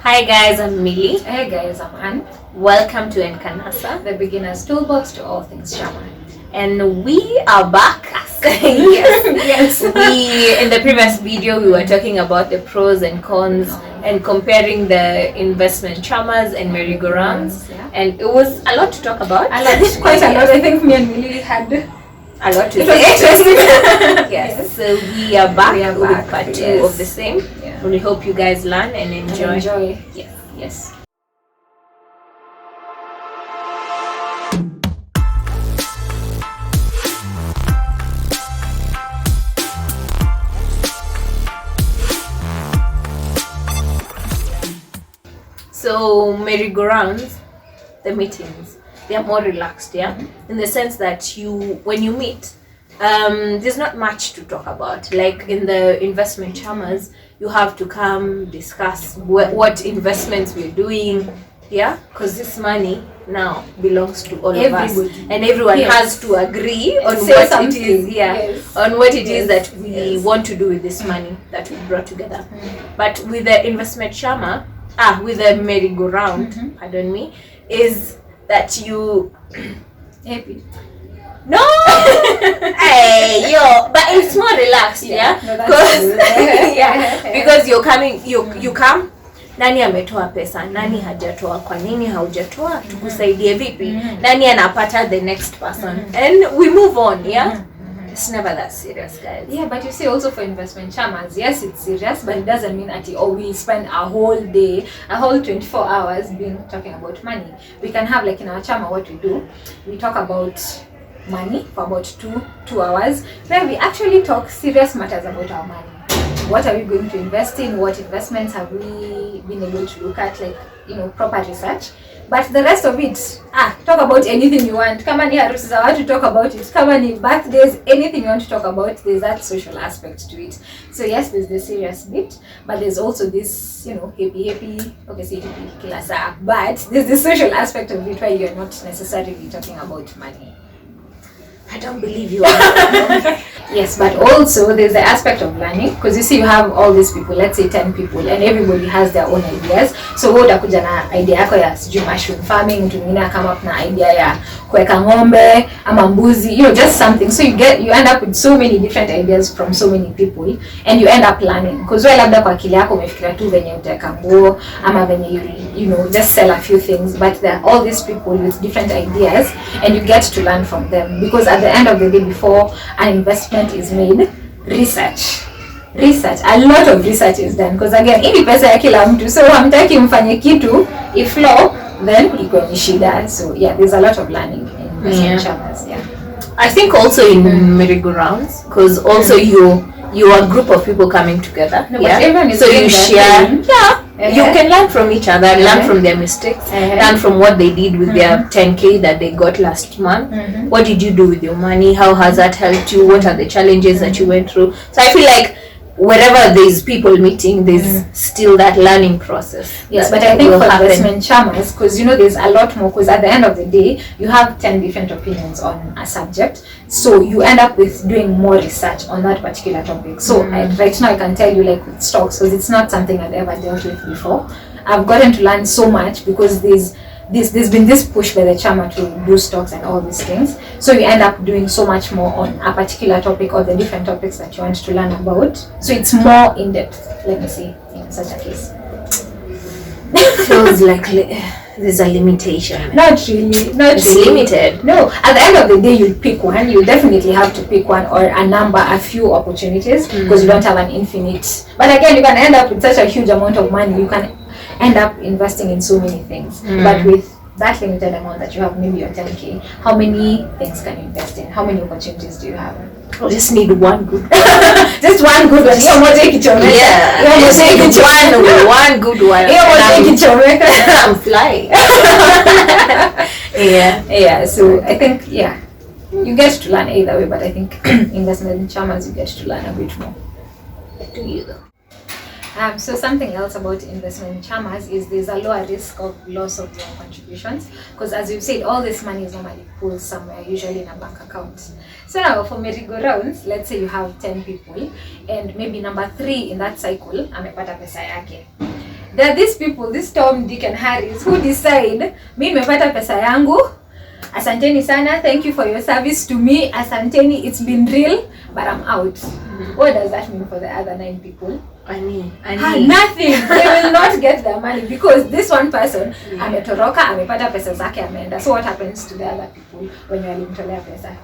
Hi guys, I'm Millie. Hey guys, I'm Anne. Welcome to Encanasa, the beginner's toolbox to all things chama. And we are back. Yes. In the previous video we were talking about the pros and cons and comparing the investment chamas and merry-go-rounds, and it was a lot to talk about. Quite a lot. I think me and Millie had a lot to say. Yes. So we are back with part 2 of the same. We hope you guys learn and enjoy. Yes. So merry-go-rounds, the meetings, they are more relaxed, in the sense that when you meet, there's not much to talk about. Like in the investment chamas, you have to come discuss what investments we're doing, because this money now belongs to all of us, and everyone has to agree on what it is, on what it is that we want to do with this money that we brought together. But with the investment chama, with the merry-go-round, pardon me, is that you happy. No, hey yo, but it's more relaxed, because you're coming, you come. Nani ametoa pesa, nani hajatoa, kwa nini haujatoa, tukusaidie vipi, nani anapata the next person, and we move on, It's never that serious, guys. Yeah, but you see, also for investment chamas, yes, it's serious, but it doesn't mean that we spend a whole day, a whole 24 hours talking about money. We can have, like in our chama, what we do, we talk about money for about two hours, where we actually talk serious matters about our money. What are we going to invest in? What investments have we been able to look at, like, proper research? But the rest of it, talk about anything you want. Kama ni harusi za watu, talk about it. Kama ni birthdays, anything you want to talk about, there's that social aspect to it. So yes, there's the serious bit, but there's also this, happy, okay, say happy kila saa, but there's the social aspect of it where you're not necessarily talking about money. I don't believe you. Yes, but also there's the aspect of learning, because you see, you have all these people, let's say 10 people, and everybody has their own ideas. So wewe utakuja na idea yako ya mushroom farming, mtu mwingine come up na idea ya kuweka ng'ombe ama mbuzi, just something. So you end up with so many different ideas from so many people, and you end up learning, because wewe labda kwa akili yako umefikiria tu venye utaweka nguo ama venye just sell a few things, but there are all these people with different ideas, and you get to learn from them, because at the end of the day, before an investment is made, research, a lot of research is done, because again, hii pesa ya kila mtu, so hamtaki mfanye kitu if low, then iko ni shida. So there's a lot of learning in investment chamas. I think also in merry-go-rounds, because also you're a group of people coming together, so you share, you can learn from each other, learn from their mistakes, learn from what they did with their 10K that they got last month. What did you do with your money? How has that helped you? What are the challenges that you went through? So I feel like wherever there's people meeting, there's still that learning process. Yes, but I think for investment chamas, because there's a lot more, because at the end of the day, you have 10 different opinions on a subject, so you end up with doing more research on that particular topic. So right now I can tell you, like with stocks, because it's not something I've ever dealt with before, I've gotten to learn so much, because there's been this push by the chama to do stocks and all these things. So you end up doing so much more on a particular topic or the different topics that you want to learn about. So it's more in depth, let me say, in such a case. Feels like there's a limitation. Not really. Limited. No, at the end of the day, you'll pick one. You definitely have to pick one, or a few opportunities, because you don't have an infinite. But again, you can end up with such a huge amount of money. You can end up investing in so many things, but with that limited amount that you have, maybe your 10K, how many things can you invest in? How many opportunities do you have? You just need one good one. Just one good one. One good one. I'm flying. So I think you get to learn either way, but I think investment in chamas, you get to learn a bit more. Do you though? So something else about investment in chamas is there's a lower risk of loss of your contributions, because as you've said, all this money is normally pulled somewhere, usually in a bank account. So now for merry-go-rounds, let's say you have 10 people and maybe number 3 in that cycle amepata pesa yake. there are these people, this Tom, Dick and Harris, who decide, mi nimepata pesa yangu, asanteni sana, thank you for your service to me, asanteni, it's been real, but I'm out. What does that mean for the other 9 people? Nothing. They will not get their money because this one person ametoroka, amepata pesa zake, ameenda. So what happens to the other people when you alimtolea pesa?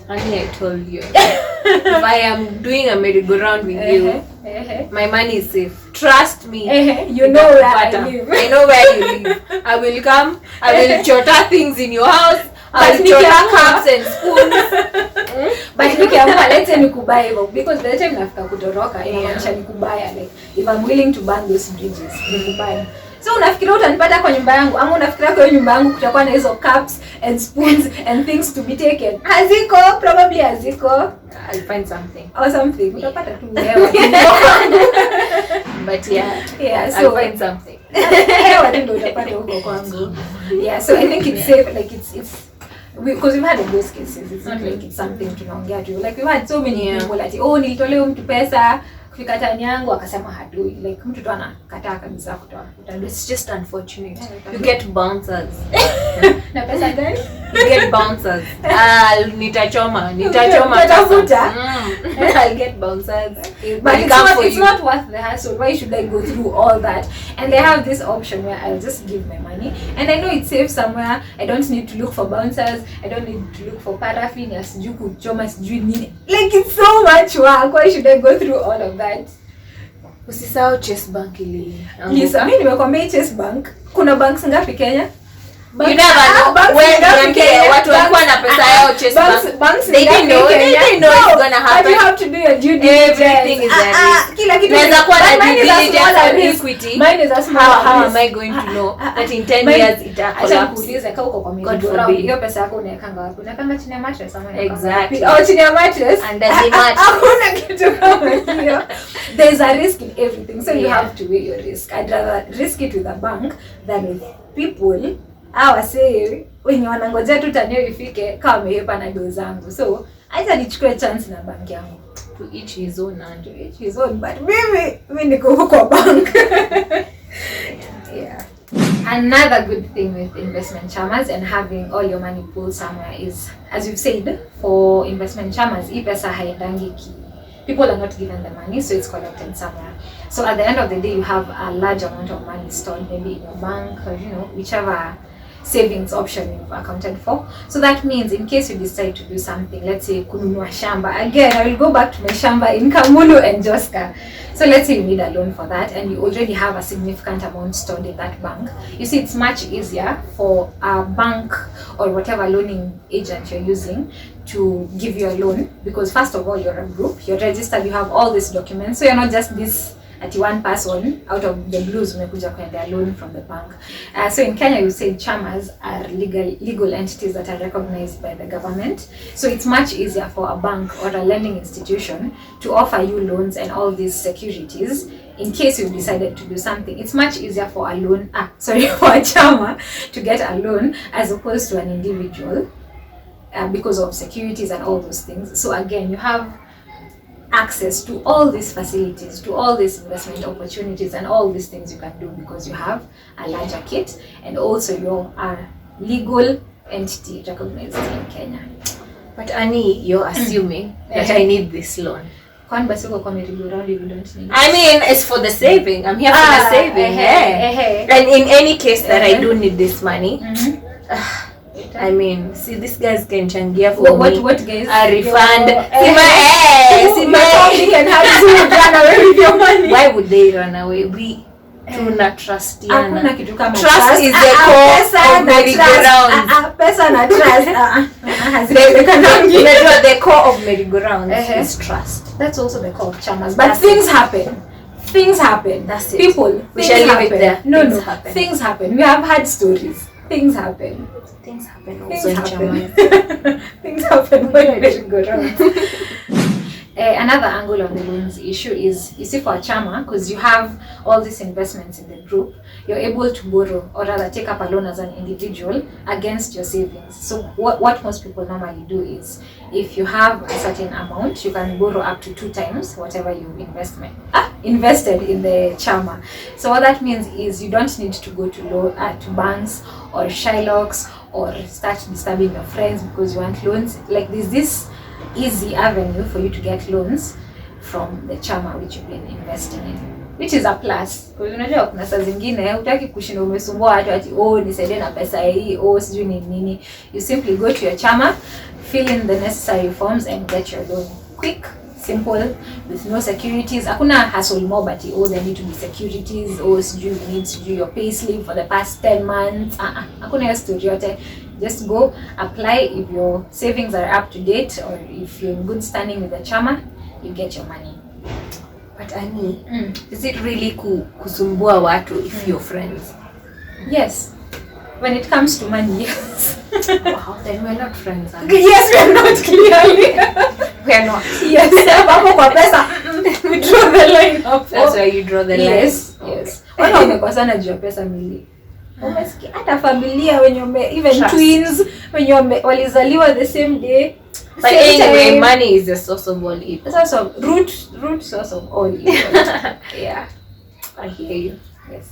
I told you. If I am doing a merry-go-round with you, my money is safe. Trust me. You know where I live. I know where you live. I will come. I will chota things in your house. I will chota cups and spoons. But nikiamua, let's say nikubaye hivyo, because the time nafika kutoroka inamaanisha nikubaya, like if I'm willing to burn those bridges, nikubaye. So unafikiria utanipata kwa nyumba yangu ama unafikiria kwa nyumba yangu kutakuwa na hizo cups and spoons and things to be taken? Haziko, probably haziko. I'll find something. Or something. Utapata tu hewa. But yeah, so I'll find something. Hewa ndio utapata huko kwangu. Yeah, so I think it's safe, like it's because we've had those cases. It's not like it's something tunaongea tu. Like we've had so many people that nilitolea mtu pesa kufika tani yangu akasema hadui, like mtu tu anakataa kabisa kutoa. It's just unfortunate. You get bouncers. Na pesa gani? You get bouncers. Nitachoma tafuta. I'll get bouncers. But it's not worth the hassle. Why should I go through all that? And they have this option where I'll just give my money and I know it's safe somewhere. I don't need to look for bouncers. I don't need to look for paraffin ya sijui kuchoma sijui nini. Like it's so much work. Why should I go through all of that? Usisahau Chase Bank ili. Lisa, mimi nimekwambia Chase Bank. Kuna banks ngapi Kenya? You never know. Watu walikuwa na pesa yao Chase Bank. They didn't know it's gonna happen. But you have to do your due diligence. Everything is there. Kila kitu. Naweza kuwa na due diligence on Equity. Mine is a small. How am I going to know that in 10 years ita collapse? Acha kuuliza kama uko kwa milioni. Hiyo pesa yako unaekanga wapi? Unaekanga chini ya mattress ama exactly. Chini ya mattress. Under the mattress. Hakuna kitu kama hiyo. There's a risk in everything. So you have to weigh your risk. I'd rather risk it with a bank than with people. Say wenye wanangojea tu tanio ifike kama wamehepa na doo zangu. So acha nichukue chance na bank yangu. To each his own and to each his own, but mimi niko huko bank. Yeah. Another good thing with investment chamas and having all your money pooled somewhere is, as you've said, for investment chamas, hii pesa haiendangi ki. People are not given the money, so it's collected somewhere. So at the end of the day, you have a large amount of money stored maybe in your bank or whichever savings option you've accounted for. So that means in case you decide to do something, let's say kununua shamba, again I will go back to my shamba in Kamulu and Joska. So let's say you need a loan for that and you already have a significant amount stored in that bank. You see, it's much easier for a bank or whatever loaning agent you're using to give you a loan, because first of all, you're a group, you're registered, you have all these documents, so you're not just this at one person out of the blues umekuja kuendea loan from the bank. So in Kenya, you say chamas are legal entities that are recognized by the government. So it's much easier for a bank or a lending institution to offer you loans and all these securities in case you've decided to do something. It's much easier for a loan, for a chama to get a loan as opposed to an individual because of securities and all those things. So again, you have access to all these facilities, to all these investment opportunities and all these things you can do because you have a larger kit and also you're a legal entity recognized in Kenya. But Annie, you're assuming that I need this loan. I mean, it's for the saving. I'm here for the saving. And in any case that I do need this money, I mean, see, these guys can changia for me. What guys? A refund. Sima can have to run away with your money. Why would they run away? We tuna trust yana. Trust is the core of merry-go-rounds. Pesa na trust. The core of merry-go-rounds is trust. That's also the core of chamas. But things happen. Things happen. That's it. People. We shall leave it there. No. Things happen. We have had stories. Things happen. Things happen also in chamas. Things happen when merry-go-rounds. Another angle on the loans issue is, you see, for a chama, because you have all these investments in the group, you're able to borrow or rather take up a loan as an individual against your savings. So what most people normally do is, if you have a certain amount, you can borrow up to 2 times whatever you invested in the chama. So what that means is you don't need to go to banks or Shylocks or start disturbing your friends because you want loans. Like, there's this easy avenue for you to get loans from the chama which you've been investing in, which is a plus. Because unajua kuna saa zingine hutaki kushinda umesumbua watu ati nisaidie na pesa hii, sijui nini. You simply go to your chama, fill in the necessary forms and get your loan. Quick, simple, with no securities. Hakuna hassle more, but there need to be securities, sijui you need to do your pay slip for the past 10 months. Hakuna hiyo story yote. Just go apply. If your savings are up to date or if you're in good standing with the chama, you get your money. But Annie, is it really kusumbua watu if you're friends? Yes. When it comes to money, yes. Wow, then we're not friends. Yes, we're not, clearly. We're not. Yes. We draw the line up. That's why you draw the line. Yes. Okay. Yes. Wana umekosana juu ya pesa mili. Umesikia hata familia wenye even trust. Twins wenye walizaliwa the same day. But anyway, money is the source of all evil. The source of root source of all evil. Yeah. I hear you. Yes.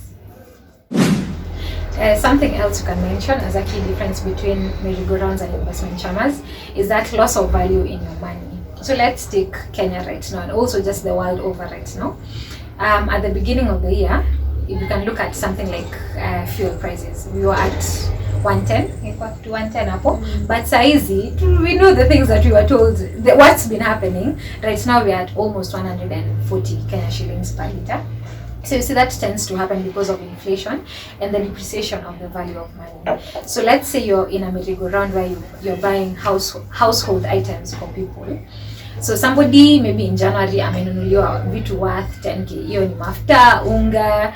Something else you can mention as a key difference between merry-go-rounds and investment chamas is that loss of value in your money. So let's take Kenya right now and also just the world over right now. At the beginning of the year, if you can look at something like fuel prices, we were at 110 hapo. But saizi, we know the things that we were told, what's been happening. Right now we are at almost 140 Kenya shillings per liter. So you see that tends to happen because of inflation and the depreciation of the value of money. So let's say you're in a merry-go-round where you're buying household items for people. So somebody maybe in January amenunuliwa vitu worth 10k. Hiyo ni mafuta, unga,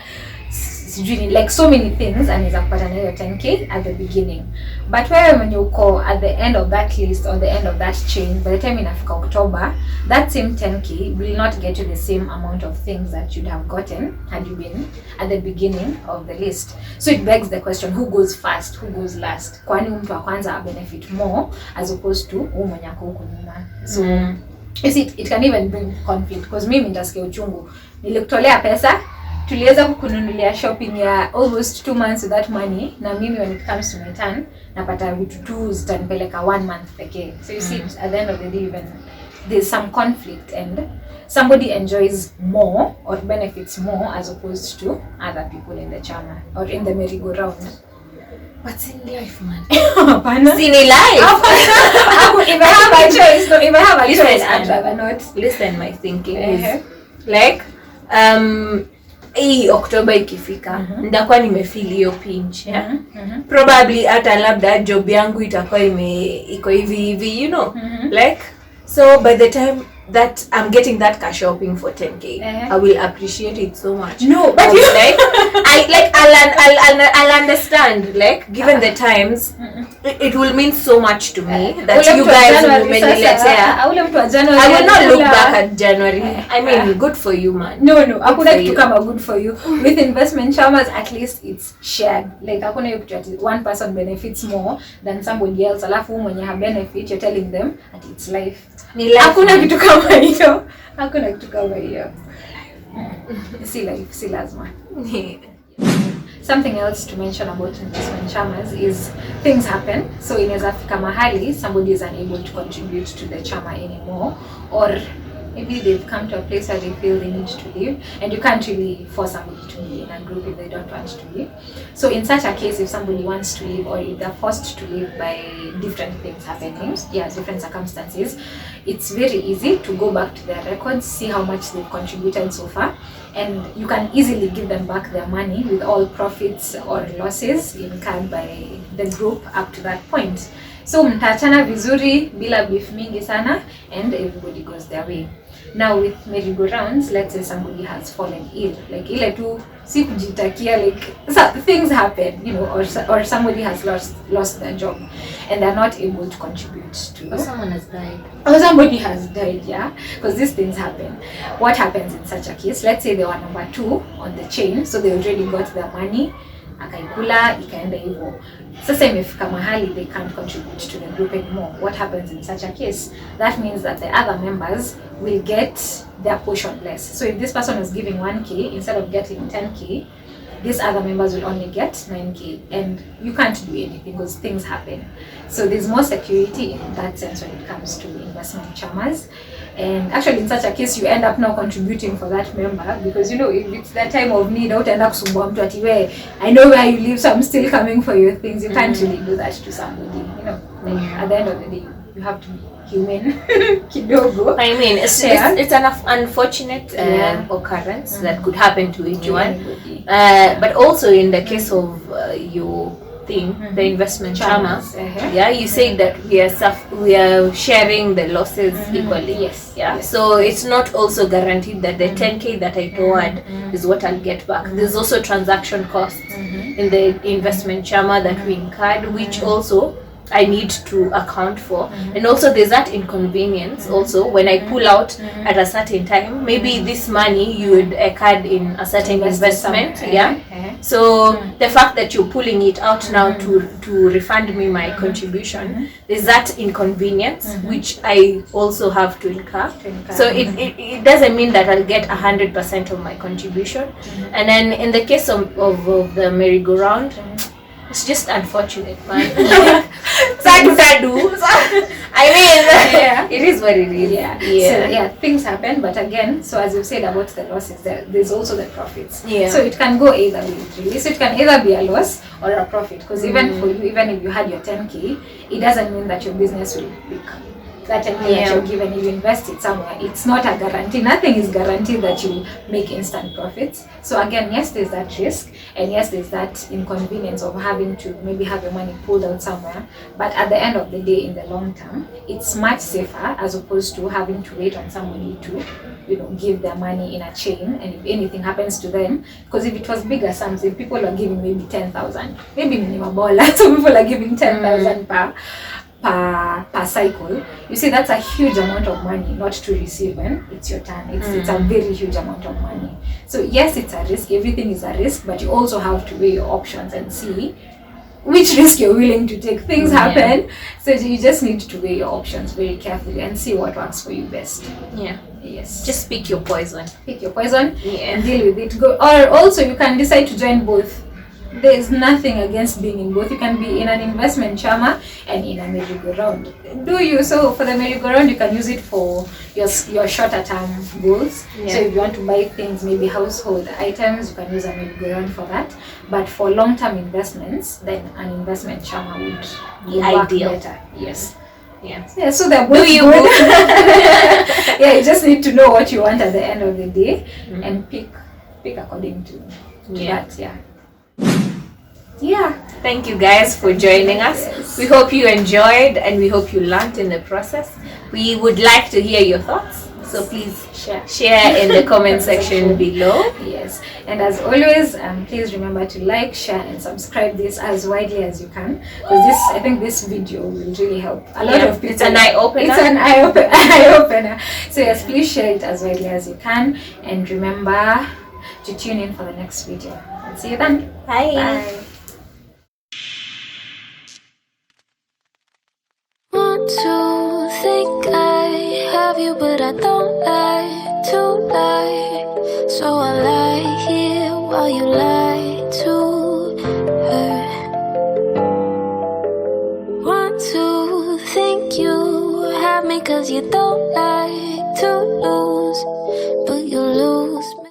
like so many things, anaweza kupata na hiyo 10k at the beginning. But when you uko at the end of that list or the end of that chain, by the time inafika October, that same 10k will not get you the same amount of things that you'd have gotten had you been at the beginning of the list. So it begs the question, who goes first, who goes last? Kwani mtu wa kwanza benefit more as opposed to mwenye ako huko nyuma. So you see, it can even bring conflict because mimi nitasikia uchungu. Nilikutolea pesa, tuliweza kukununulia shopping ya almost 2 months with that money, na mimi when it comes to my turn napata vitu tu zitanipeleka 1 month pekee. So you see, at the end of the day, even there's some conflict and somebody enjoys more or benefits more as opposed to other people in the chama or in the merry-go-round. What's in life, man? What's in life? If I have a choice, no, if I have a choice, I'd rather not. Listen, my thinking is like hii October ikifika, ndakuwa nimefeel hiyo pinch, yeah? Probably hata labda job yangu itakuwa iko hivi, you know? Like, so by the time that I'm getting that car shopping for 10k, I will appreciate it so much. No, but I'll understand, like, given the times, it will mean so much to me that you guys will umeniletea. I will not look back at January. I mean, good for you, man. No, hakuna kitu kama good for you. With investment chamas, at least it's shared. Like, hakuna hiyo kitu one person benefits more than somebody else. Alafu mwenye ha benefit, you're telling them that it's life. Hakuna kitu kama hiyo. Hakuna kitu kama hiyo. Si life, si lazima. Something else to mention about investment chamas is things happen. So inaweza fika mahali somebody is unable to contribute to the chama anymore, or maybe they've come to a place where they feel they need to leave, and you can't really force somebody to be in a group if they don't want to leave. So in such a case, if somebody wants to leave or if they're forced to leave by different things happening, different circumstances, it's very easy to go back to their records, see how much they've contributed so far, and you can easily give them back their money with all profits or losses incurred by the group up to that point. So mtaachana vizuri bila beef mingi sana and everybody goes their way. Now with merry-go-rounds, let's say somebody has fallen ill, like ile tu si kujitakia, like things happen, you know, or somebody has lost their job and they're not able to contribute to. Or someone has died. Or somebody has died, yeah, because these things happen. What happens in such a case? Let's say they were number 2 on the chain, so they already got their money, akaikula ikaenda hivyo. Sasa imefika mahali they can't contribute to the group anymore. What happens in such a case? That means that the other members will get their portion less. So if this person was giving 1k, instead of getting 10k, these other members will only get 9k, and you can't do anything because things happen. So there's more security in that sense when it comes to investment chamas. And actually in such a case you end up now contributing for that member, because you know if it's that time of need, out end up kusumbua mtu ati we, I know where you live so I'm still coming for your things. You can't really do that to somebody, you know. Like at the end of the day you have to be human kidogo. I mean, it's an unfortunate occurrence that could happen to anyone. But also in the case of your thing, the investment chamas, yeah, you say that we are sharing the losses equally. Yes. Yeah. So it's not also guaranteed that the 10k that I toward is what I'll get back. There's also transaction costs in the investment chama that we incurred, which also I need to account for. And also there's that inconvenience also when I pull out at a certain time. Maybe this money you would incurred in a certain investment, so the fact that you're pulling it out now to refund me my contribution, there's that inconvenience which I also have to incur. So it doesn't mean that I'll get 100% of my contribution. And then in the case of the merry-go-round, it's just unfortunate, man. I mean, it is what it is. So things happen, but again, so as you said about the losses, there's also the profits. So it can go either way, really. So it can either be a loss or a profit, because even for you, even if you had your 10k, it doesn't mean that your business will become that 10k that you're given. You invest it somewhere, it's not a guarantee. Nothing is guaranteed that you make instant profits. So again, yes, there's that risk, and yes, there's that inconvenience of having to maybe have your money pulled out somewhere. But at the end of the day, in the long term, it's much safer as opposed to having to wait on somebody to, you know, give their money in a chain, and if anything happens to them, because if it was bigger sums, if people are giving maybe 10,000, maybe minimum baller, so people are giving 10,000 per cycle, you see that's a huge amount of money not to receive when it's your turn. It's a very huge amount of money. So yes, it's a risk, everything is a risk, but you also have to weigh your options and see which risk you're willing to take. Things happen, so you just need to weigh your options very carefully and see what works for you best. Yes, just pick your poison. Pick your poison and deal with it. Or also you can decide to join both. There's nothing against being in both. You can be in an investment chama and in a merry-go-round. So for the merry-go-round, you can use it for your shorter term goals. So if you want to buy things, maybe household items, you can use a merry-go-round for that. But for long-term investments, then an investment chama would work better. Yes. Yeah, so they're both good. You just need to know what you want at the end of the day and pick according to that. Thank you guys for joining us. We hope you enjoyed and we hope you learned in the process. We would like to hear your thoughts, so please share in the comment section below. Yes, and as always, please remember to like, share and subscribe this as widely as you can, because I think this video will really help a lot of people. It's an eye-opener. It's an eye-opener. So yes, please share it as widely as you can, and remember to tune in for the next video. And see you then. Bye. Want to think I have you, but I don't like to lie. So I lie here while you lie to her. Want to think you have me, 'cause you don't lie.